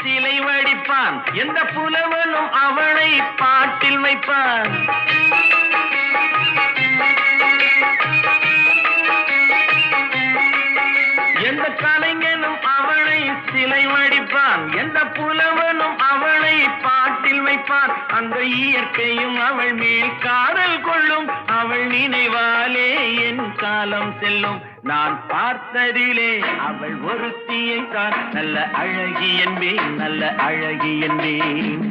சிலை வடிப்பான், எந்த புலவனும் அவளை பாட்டில் வைப்பான். எந்த கலைஞனும் அவளை சிலை வடிப்பான், எந்த புலவனும் அவளை பாட்டில் வைப்பான். அந்த இயற்கையும் அவள் மேல் காதல் கொள்ளும், அவள் நினைவாலே என் காலம் செல்லும். நான் பார்த்ததிலே அவள் ஒருத்தியை தான் நல்ல அழகி என்பேன், நல்ல அழகி என்பேன்.